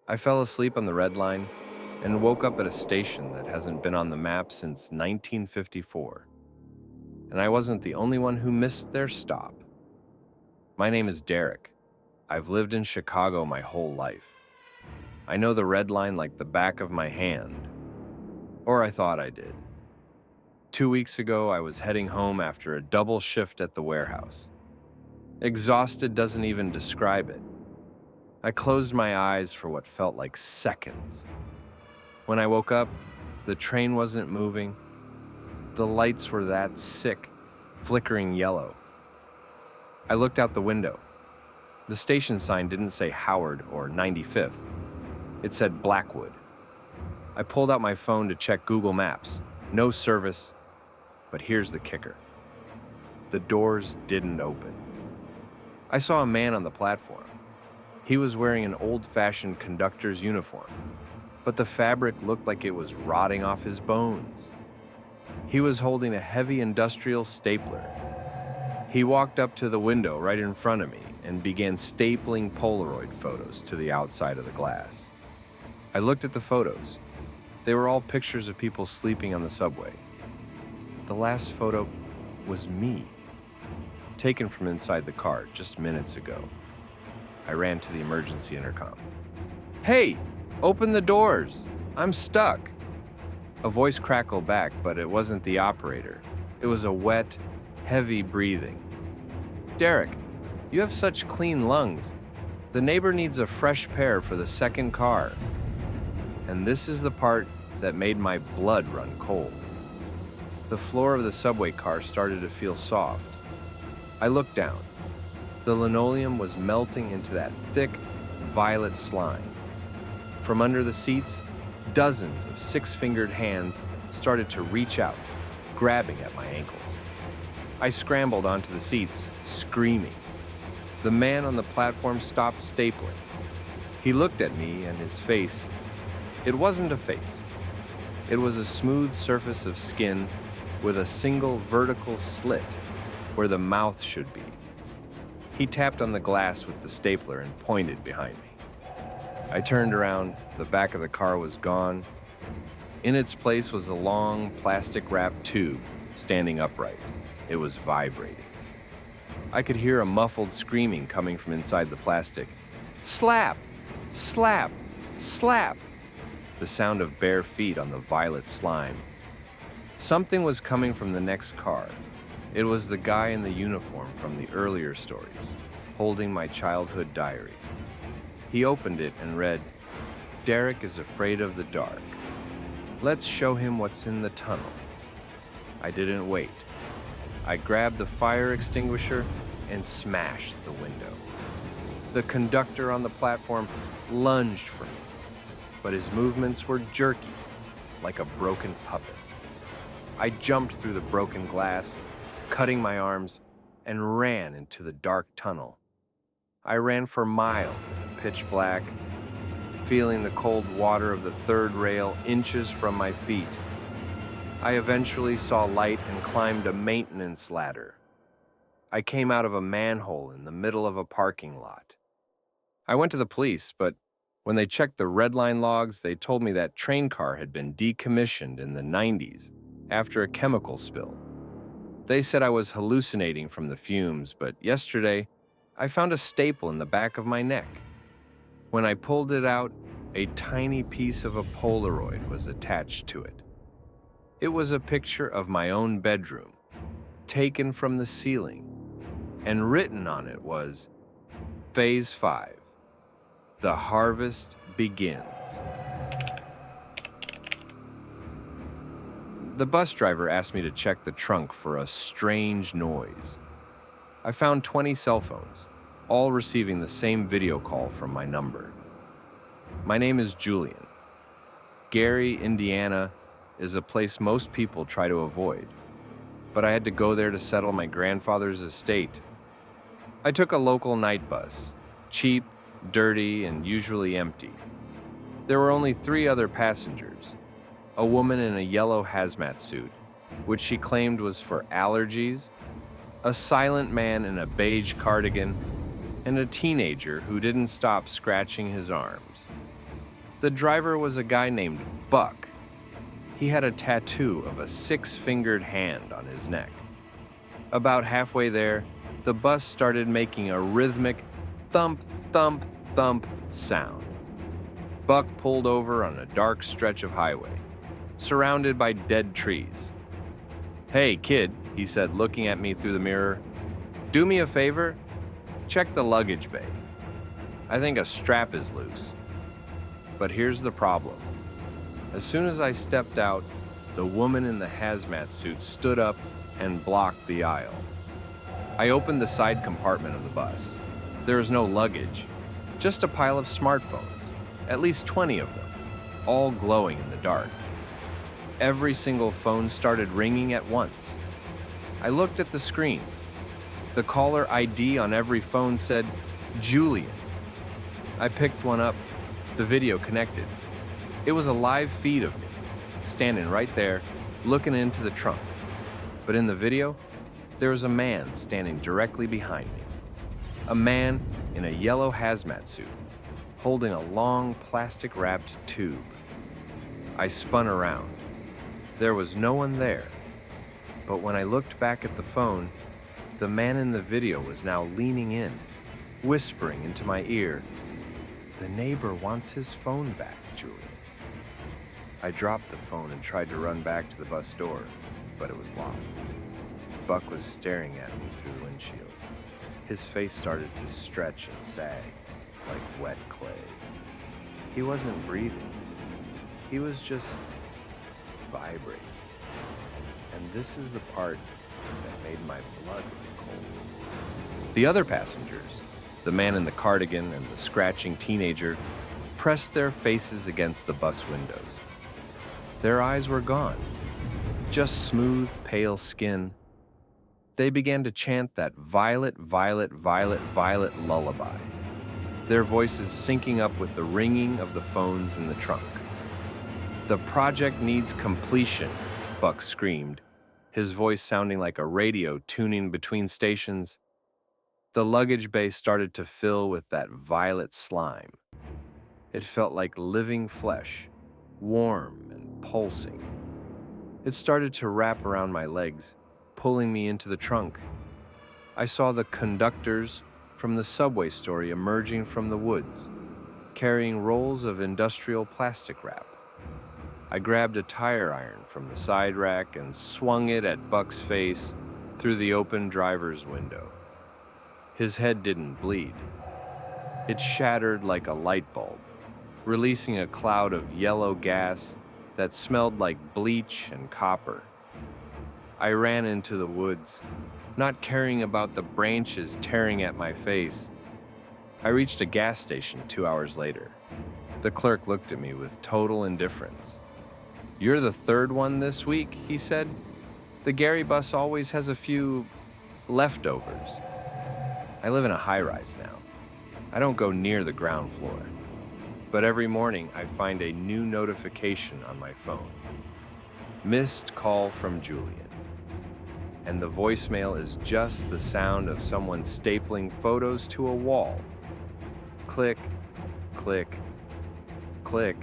I fell asleep on the Red Line and woke up at a station that hasn't been on the map since 1954. And I wasn't the only one who missed their stop. My name is Derek. I've lived in Chicago my whole life. I know the Red Line like the back of my hand. Or I thought I did. 2 weeks ago, I was heading home after a double shift at the warehouse. Exhausted doesn't even describe it. I closed my eyes for what felt like seconds. When I woke up, the train wasn't moving. The lights were that sick, flickering yellow. I looked out the window. The station sign didn't say Howard or 95th. It said Blackwood. I pulled out my phone to check Google Maps. No service. But here's the kicker. The doors didn't open. I saw a man on the platform. He was wearing an old-fashioned conductor's uniform, but the fabric looked like it was rotting off his bones. He was holding a heavy industrial stapler. He walked up to the window right in front of me and began stapling Polaroid photos to the outside of the glass. I looked at the photos. They were all pictures of people sleeping on the subway. The last photo was me, taken from inside the car just minutes ago. I ran to the emergency intercom. "Hey, open the doors! I'm stuck!" A voice crackled back, but it wasn't the operator. It was a wet, heavy breathing. "Derek, you have such clean lungs. The neighbor needs a fresh pair for the second car." And this is the part that made my blood run cold. The floor of the subway car started to feel soft. I looked down. The linoleum was melting into that thick, violet slime. From under the seats, dozens of six-fingered hands started to reach out, grabbing at my ankles. I scrambled onto the seats, screaming. The man on the platform stopped stapling. He looked at me, and his face, it wasn't a face. It was a smooth surface of skin with a single vertical slit where the mouth should be. He tapped on the glass with the stapler and pointed behind me. I turned around. The back of the car was gone. In its place was a long, plastic-wrapped tube standing upright. It was vibrating. I could hear a muffled screaming coming from inside the plastic. "Slap! Slap! Slap!" The sound of bare feet on the violet slime. Something was coming from the next car. It was the guy in the uniform from the earlier stories, holding my childhood diary. He opened it and read, "Derek is afraid of the dark. Let's show him what's in the tunnel." I didn't wait. I grabbed the fire extinguisher and smashed the window. The conductor on the platform lunged for me, but his movements were jerky, like a broken puppet. I jumped through the broken glass, cutting my arms, and ran into the dark tunnel. I ran for miles in the pitch black, feeling the cold water of the third rail inches from my feet. I eventually saw light and climbed a maintenance ladder. I came out of a manhole in the middle of a parking lot. I went to the police, but when they checked the Red Line logs, they told me that train car had been decommissioned in the 90s after a chemical spill. They said I was hallucinating from the fumes, but yesterday, I found a staple in the back of my neck. When I pulled it out, a tiny piece of a Polaroid was attached to it. It was a picture of my own bedroom, taken from the ceiling, and written on it was, "Phase 5. The harvest begins." The bus driver asked me to check the trunk for a strange noise. I found 20 cell phones, all receiving the same video call from my number. My name is Julian. Gary, Indiana, is a place most people try to avoid, but I had to go there to settle my grandfather's estate. I took a local night bus, cheap, dirty, and usually empty. There were only 3 other passengers. A woman in a yellow hazmat suit, which she claimed was for allergies, a silent man in a beige cardigan, and a teenager who didn't stop scratching his arms. The driver was a guy named Buck. He had a tattoo of a six-fingered hand on his neck. About halfway there, the bus started making a rhythmic thump, thump, thump sound. Buck pulled over on a dark stretch of highway, surrounded by dead trees. "Hey, kid," he said, looking at me through the mirror. "Do me a favor? Check the luggage bay. I think a strap is loose." But here's the problem. As soon as I stepped out, the woman in the hazmat suit stood up and blocked the aisle. I opened the side compartment of the bus. There was no luggage, just a pile of smartphones, at least 20 of them, all glowing in the dark. Every single phone started ringing at once. I looked at the screens. The caller ID on every phone said, "Julian." I picked one up. The video connected. It was a live feed of me, standing right there, looking into the trunk. But in the video, there was a man standing directly behind me. A man in a yellow hazmat suit, holding a long plastic-wrapped tube. I spun around. There was no one there. But when I looked back at the phone, the man in the video was now leaning in, whispering into my ear, "The neighbor wants his phone back, Julian." I dropped the phone and tried to run back to the bus door, but it was locked. Buck was staring at me through the windshield. His face started to stretch and sag like wet clay. He wasn't breathing. He was just vibrating. And this is the part that made my blood run cold. The other passengers, the man in the cardigan and the scratching teenager, pressed their faces against the bus windows. Their eyes were gone, just smooth, pale skin. They began to chant that violet, violet, violet, violet lullaby, their voices syncing up with the ringing of the phones in the trunk. "The project needs completion," Buck screamed, his voice sounding like a radio tuning between stations. The luggage bay started to fill with that violet slime. It felt like living flesh, warm and pulsing. It started to wrap around my legs, pulling me into the trunk. I saw the conductors from the subway story emerging from the woods, carrying rolls of industrial plastic wrap. I grabbed a tire iron from the side rack and swung it at Buck's face through the open driver's window. His head didn't bleed. It shattered like a light bulb, releasing a cloud of yellow gas that smelled like bleach and copper. I ran into the woods, not caring about the branches tearing at my face. I reached a gas station 2 hours later. The clerk looked at me with total indifference. "You're the third one this week," he said. "The Gary bus always has a few leftovers." I live in a high-rise now. I don't go near the ground floor. But every morning I find a new notification on my phone. Missed call from Julian. And the voicemail is just the sound of someone stapling photos to a wall. Click, click, click.